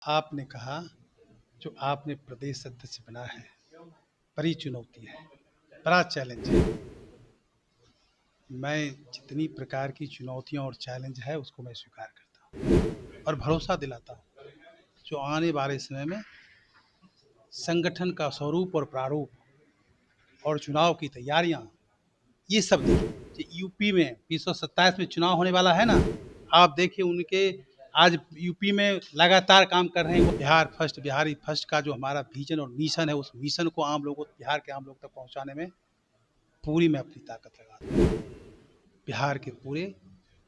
आपने कहा जो आपने प्रदेश अध्यक्ष बना है, बड़ी चुनौती है, बड़ा चैलेंज है। मैं जितनी प्रकार की चुनौतियां और चैलेंज है उसको मैं स्वीकार करता हूं और भरोसा दिलाता हूं जो आने वाले समय में संगठन का स्वरूप और प्रारूप और चुनाव की तैयारियां ये सब देखिए। यूपी में 227 में चुनाव होने वाला है ना, आप देखिए उनके आज यूपी में लगातार काम कर रहे हैं। वो बिहार फर्स्ट, बिहारी फर्स्ट का जो हमारा विजन और मिशन है, उस मिशन को आम लोगों, बिहार के आम लोगों तक पहुंचाने में पूरी मैं अपनी ताकत लगाता हूँ। बिहार के पूरे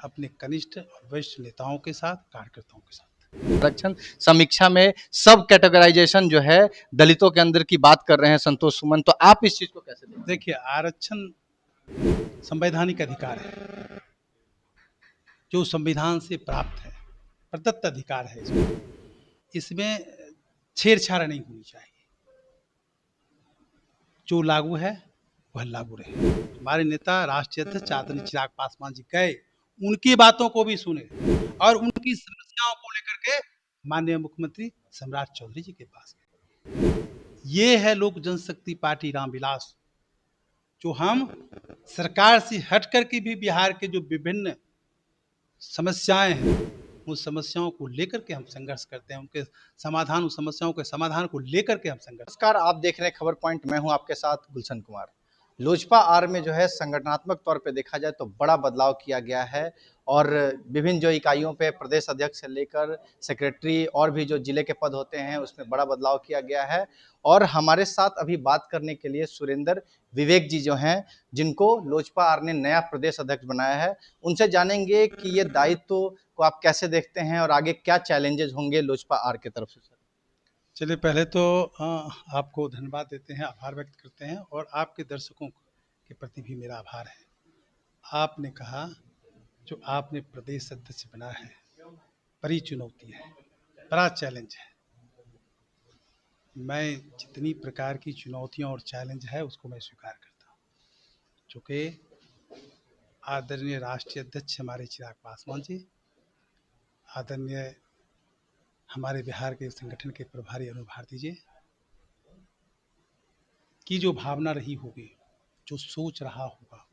अपने कनिष्ठ और वरिष्ठ नेताओं के साथ, कार्यकर्ताओं के साथ। आरक्षण समीक्षा में सब कैटेगराइजेशन जो है दलितों के अंदर की बात कर रहे हैं संतोष सुमन, तो आप इस चीज को कैसे देखते हैं? देखिए, आरक्षण संवैधानिक अधिकार है जो संविधान से प्राप्त है, प्रदत्त अधिकार है। इसमें छेड़छाड़ नहीं होनी चाहिए। जो लागू है वह लागू रहे। हमारे नेता राष्ट्रीय अध्यक्ष आदरणीय चिराग पासवान जी गए, उनकी बातों को भी सुने और उनकी समस्याओं को लेकर के माननीय मुख्यमंत्री सम्राट चौधरी जी के पास गए। ये है लोक जनशक्ति पार्टी रामविलास, जो हम सरकार से हट करके भी बिहार के जो विभिन्न समस्याएं हैं, उस समस्याओं को लेकर के हम संघर्ष करते हैं, उनके समाधान, उस समस्याओं के समाधान को लेकर के हम संघर्ष। नमस्कार, आप देख रहे हैं खबर पॉइंट। मैं हूं आपके साथ गुलशन कुमार। लोजपा आर में जो है संगठनात्मक तौर पे देखा जाए तो बड़ा बदलाव किया गया है और विभिन्न जो इकाइयों पे प्रदेश अध्यक्ष से लेकर सेक्रेटरी और भी जो जिले के पद होते हैं उसमें बड़ा बदलाव किया गया है। और हमारे साथ अभी बात करने के लिए सुरेंद्र विवेक जी जो हैं, जिनको लोजपा आर ने नया प्रदेश अध्यक्ष बनाया है, उनसे जानेंगे कि ये दायित्व को आप कैसे देखते हैं और आगे क्या चैलेंजेस होंगे लोजपा आर की तरफ से। चलिए, पहले तो आपको धन्यवाद देते हैं, आभार व्यक्त करते हैं और आपके दर्शकों के प्रति भी मेरा आभार है। आपने कहा जो आपने प्रदेश अध्यक्ष बना है, बड़ी चुनौती है, बड़ा चैलेंज है। मैं जितनी प्रकार की चुनौतियां और चैलेंज है उसको मैं स्वीकार करता हूँ, चूँकि आदरणीय राष्ट्रीय अध्यक्ष हमारे चिराग पासवान जी, आदरणीय हमारे बिहार के संगठन के प्रभारी अरुण भारती जी की जो भावना रही होगी, जो सोच रहा होगा,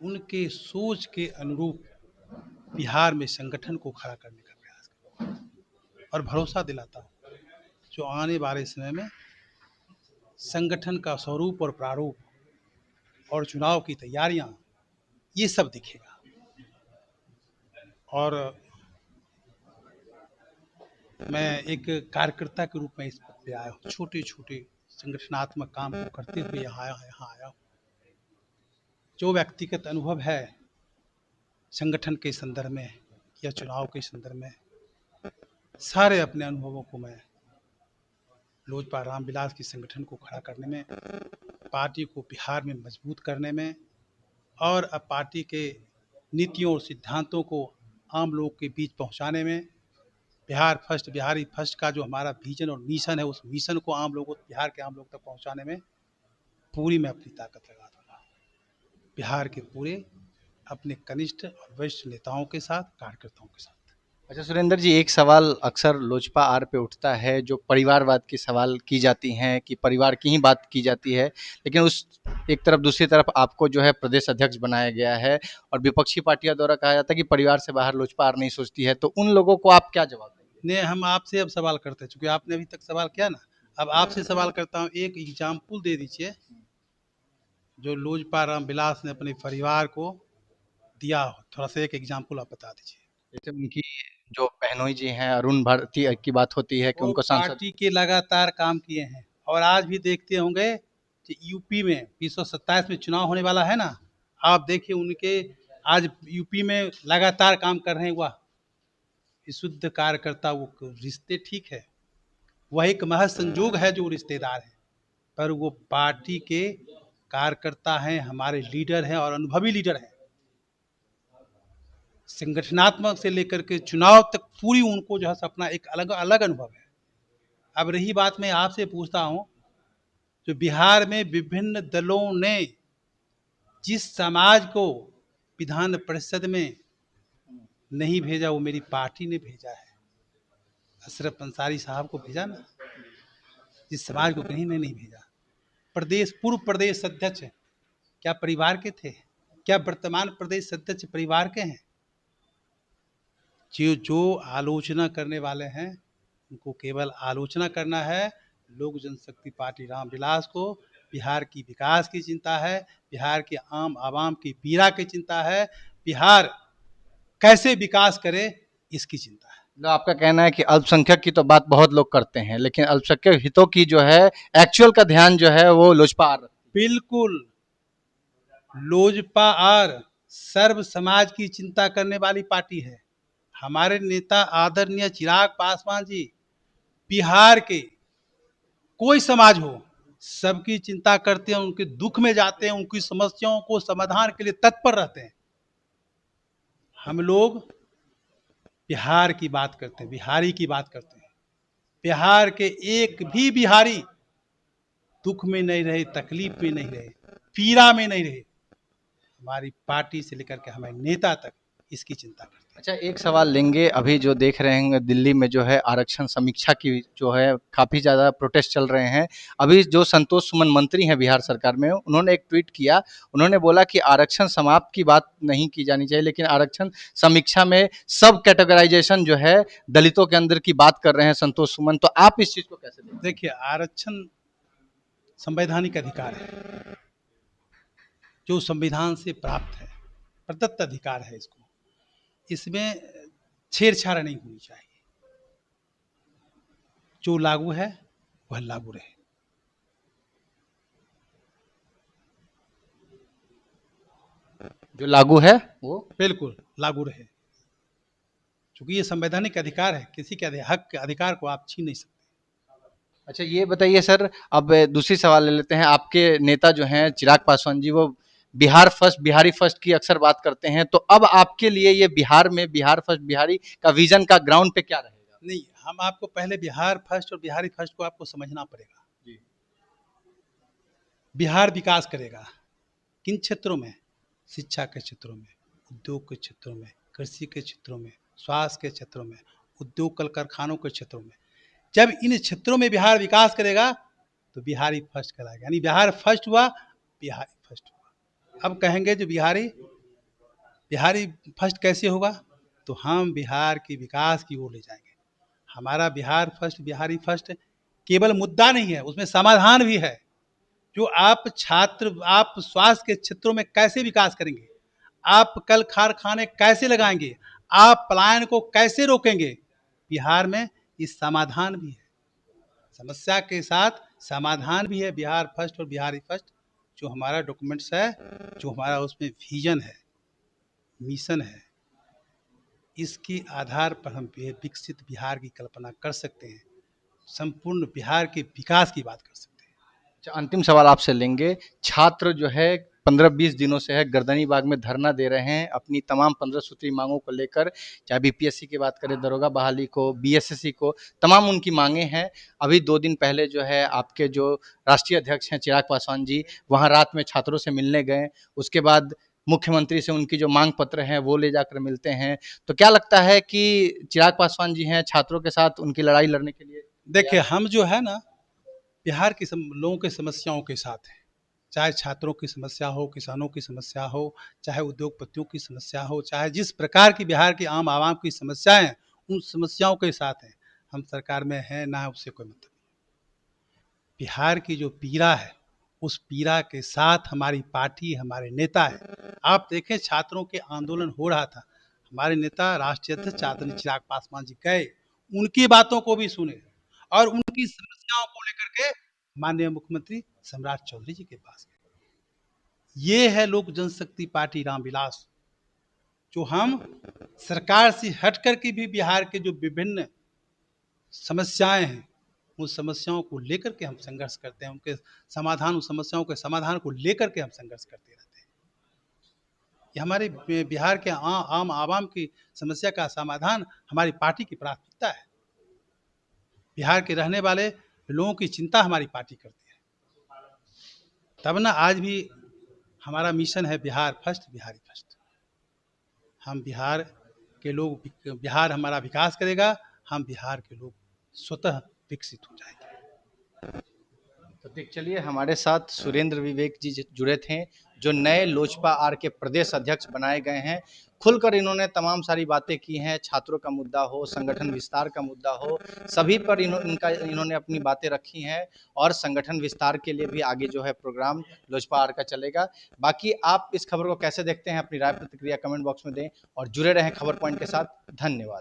उनके सोच के अनुरूप बिहार में संगठन को खड़ा करने का प्रयास करूँ और भरोसा दिलाता हूँ जो आने वाले समय में संगठन का स्वरूप और प्रारूप और चुनाव की तैयारियां ये सब दिखेगा। और मैं एक कार्यकर्ता के रूप में इस पद पे आया हूँ, छोटे छोटे संगठनात्मक काम को करते हुए यहाँ आया हूँ। जो व्यक्तिगत अनुभव है संगठन के संदर्भ में या चुनाव के संदर्भ में, सारे अपने अनुभवों को मैं लोजपा रामविलास की संगठन को खड़ा करने में, पार्टी को बिहार में मजबूत करने में और अब पार्टी के नीतियों और सिद्धांतों को आम लोग के बीच पहुंचाने में, बिहार फर्स्ट, बिहारी फर्स्ट का जो हमारा विजन और मिशन है, उस मिशन को आम लोगों, बिहार के आम लोग तक पहुंचाने में पूरी मैं अपनी ताकत लगा दूंगा। बिहार के पूरे अपने कनिष्ठ और वरिष्ठ नेताओं के साथ, कार्यकर्ताओं के साथ। अच्छा सुरेंद्र जी, एक सवाल अक्सर लोजपा आर पे उठता है, जो परिवारवाद की सवाल की जाती हैं कि परिवार की ही बात की जाती है, लेकिन उस एक तरफ दूसरी तरफ आपको जो है प्रदेश अध्यक्ष बनाया गया है और विपक्षी पार्टियों द्वारा कहा जाता है कि परिवार से बाहर लोजपा आर नहीं सोचती है, तो उन लोगों को आप क्या जवाब देंगे? ने हम आपसे अब सवाल करते हैं, चूंकि आपने अभी तक सवाल किया ना, अब आपसे सवाल करता हूँ, एक एग्जाम्पल दे दीजिए जो लोजपा रामविलास ने अपने परिवार को दिया हो। थोड़ा सा एक एग्जाम्पल आप बता दीजिए। जैसे उनकी जो बहनोई जी हैं अरुण भारती की बात होती है कि वो उनको सांसद। पार्टी के लगातार काम किए हैं और आज भी देखते होंगे कि यूपी में 227 में चुनाव होने वाला है ना, आप देखिए उनके आज यूपी में लगातार काम कर रहे हैं। वह विशुद्ध कार्यकर्ता, वो रिश्ते ठीक है, वह एक महज संजोग है जो रिश्तेदार है, पर वो पार्टी के कार्यकर्ता हैं, हमारे लीडर हैं और अनुभवी लीडर हैं। संगठनात्मक से लेकर के चुनाव तक पूरी उनको जो है अपना एक अलग अलग अनुभव है। अब रही बात, मैं आपसे पूछता हूं, जो बिहार में विभिन्न दलों ने जिस समाज को विधान परिषद में नहीं भेजा, वो मेरी पार्टी ने भेजा है। अशरफ अंसारी साहब को भेजा ना, जिस समाज को कहीं ने नहीं भेजा। पूर्व प्रदेश अध्यक्ष क्या परिवार के थे? क्या वर्तमान प्रदेश अध्यक्ष परिवार के हैं? जो आलोचना करने वाले हैं उनको केवल आलोचना करना है। लोक जनशक्ति पार्टी रामविलास को बिहार की विकास की चिंता है, बिहार के आम आवाम की पीड़ा की चिंता है, बिहार कैसे विकास करे इसकी चिंता है। मतलब आपका कहना है कि अल्पसंख्यक की तो बात बहुत लोग करते हैं, लेकिन अल्पसंख्यक हितों की जो है एक्चुअल का ध्यान जो है वो लोजपा आ रहा है। बिल्कुल, लोजपा और सर्व समाज की चिंता करने वाली पार्टी है। हमारे नेता आदरणीय चिराग पासवान जी बिहार के कोई समाज हो सबकी चिंता करते हैं, उनके दुख में जाते हैं, उनकी समस्याओं को समाधान के लिए तत्पर रहते हैं। हम लोग बिहार की बात करते हैं, बिहारी की बात करते हैं। बिहार के एक भी बिहारी दुख में नहीं रहे, तकलीफ में नहीं रहे, पीड़ा में नहीं रहे। हमारी पार्टी से लेकर के हमारे नेता तक इसकी चिंता करते हैं। अच्छा, एक सवाल लेंगे। अभी जो देख रहे हैं दिल्ली में जो है आरक्षण समीक्षा की जो है काफ़ी ज़्यादा प्रोटेस्ट चल रहे हैं। अभी जो संतोष सुमन मंत्री हैं बिहार सरकार में, उन्होंने एक ट्वीट किया। उन्होंने बोला कि आरक्षण समाप्त की बात नहीं की जानी चाहिए, लेकिन आरक्षण समीक्षा में सब कैटेगराइजेशन जो है दलितों के अंदर की बात कर रहे हैं संतोष सुमन। तो आप इस चीज़ को कैसे देखते हैं? देखिए, आरक्षण संवैधानिक अधिकार है जो संविधान से प्राप्त है, प्रदत्त अधिकार है। इसमें छेड़छाड़ नहीं होनी चाहिए। जो लागू है वह लागू रहे। जो लागू है वो बिल्कुल लागू रहे, क्योंकि ये संवैधानिक अधिकार है। किसी के हक के अधिकार को आप छीन नहीं सकते। अच्छा, ये बताइए सर, अब दूसरी सवाल ले लेते हैं। आपके नेता जो हैं चिराग पासवान जी, वो बिहार फर्स्ट, बिहारी फर्स्ट की अक्सर बात करते हैं। तो अब आपके लिए ये बिहार में बिहार फर्स्ट, बिहारी का विजन का ग्राउंड पे क्या रहेगा? नहीं, हम आपको पहले बिहार फर्स्ट और बिहारी फर्स्ट को आपको समझना पड़ेगा। जी। बिहार विकास करेगा किन क्षेत्रों में? शिक्षा के क्षेत्रों में, उद्योग के क्षेत्रों में, कृषि के क्षेत्रों में, स्वास्थ्य के क्षेत्रों में, उद्योग कल कारखानों के क्षेत्रों में। जब इन क्षेत्रों में बिहार विकास करेगा तो बिहारी फर्स्ट कहलाएगा। यानी बिहार फर्स्ट हुआ, बिहारी फर्स्ट हुआ। अब कहेंगे जो बिहारी बिहारी फर्स्ट कैसे होगा? तो हम बिहार के विकास की ओर ले जाएंगे। हमारा बिहार फर्स्ट, बिहारी फर्स्ट केवल मुद्दा नहीं है, उसमें समाधान भी है। जो आप स्वास्थ्य के क्षेत्रों में कैसे विकास करेंगे, आप कल कारखाने कैसे लगाएंगे, आप पलायन को कैसे रोकेंगे, बिहार में इस समाधान भी है। समस्या के साथ समाधान भी है। बिहार फर्स्ट और बिहारी फर्स्ट जो हमारा डॉक्यूमेंट्स है, जो हमारा उसमें विजन है, मिशन है, इसके आधार पर हम विकसित बिहार की कल्पना कर सकते हैं, संपूर्ण बिहार के विकास की बात कर सकते हैं। अच्छा, अंतिम सवाल आपसे लेंगे। छात्र जो है 15-20 दिनों से है गर्दनी बाग में धरना दे रहे हैं अपनी तमाम 15 सूत्री मांगों को लेकर। चाहे बीपीएससी की बात करें, दरोगा बहाली को, बीएसएससी को, तमाम उनकी मांगे हैं। अभी 2 दिन पहले जो है आपके जो राष्ट्रीय अध्यक्ष हैं चिराग पासवान जी, वहाँ रात में छात्रों से मिलने गए। उसके बाद मुख्यमंत्री से उनकी जो मांग पत्र हैं वो ले जाकर मिलते हैं। तो क्या लगता है कि चिराग पासवान जी हैं छात्रों के साथ उनकी लड़ाई लड़ने के लिए? देखिए, हम जो है ना बिहार के लोगों की समस्याओं के साथ हैं। चाहे छात्रों की समस्या हो, किसानों की समस्या हो, चाहे उद्योगपतियों की समस्या हो, चाहे जिस प्रकार की बिहार की आम आवाम की समस्याएं हैं, उन समस्याओं के साथ हैं। हम सरकार में हैं ना, उससे कोई मतलब नहीं। बिहार की जो पीड़ा है, उस पीड़ा के साथ हमारी पार्टी, हमारे नेता है। आप देखें, छात्रों के आंदोलन हो रहा था, हमारे नेता राष्ट्रीय अध्यक्ष आदरणीय चिराग पासवान जी गए, उनकी बातों को भी सुने और उनकी समस्याओं को लेकर के माननीय मुख्यमंत्री सम्राट चौधरी जी के पास गए। ये है लोक जनशक्ति पार्टी रामविलास, जो हम सरकार से हट करके भी बिहार के जो विभिन्न समस्याएं हैं, उन समस्याओं को लेकर के हम संघर्ष करते हैं। उन समस्याओं के समाधान को लेकर के हम संघर्ष करते रहते हैं। ये हमारे बिहार के आम आवाम की समस्या का समाधान हमारी पार्टी की प्राथमिकता है। बिहार के रहने वाले लोगों की चिंता हमारी पार्टी करती है। तब ना आज भी हमारा मिशन है बिहार फर्स्ट, बिहारी फर्स्ट। हम बिहार के लोग, बिहार हमारा विकास करेगा, हम बिहार के लोग स्वतः विकसित हो जाएंगे। तो देख चलिए, हमारे साथ सुरेंद्र विवेक जी जुड़े थे, जो नए लोजपा आर के प्रदेश अध्यक्ष बनाए गए हैं। खुलकर इन्होंने तमाम सारी बातें की हैं, छात्रों का मुद्दा हो, संगठन विस्तार का मुद्दा हो, सभी पर इन्होंने अपनी बातें रखी हैं। और संगठन विस्तार के लिए भी आगे जो है प्रोग्राम लोजपा आर का चलेगा। बाकी आप इस खबर को कैसे देखते हैं, अपनी राय प्रतिक्रिया कमेंट बॉक्स में दें और जुड़े रहें खबर पॉइंट के साथ। धन्यवाद।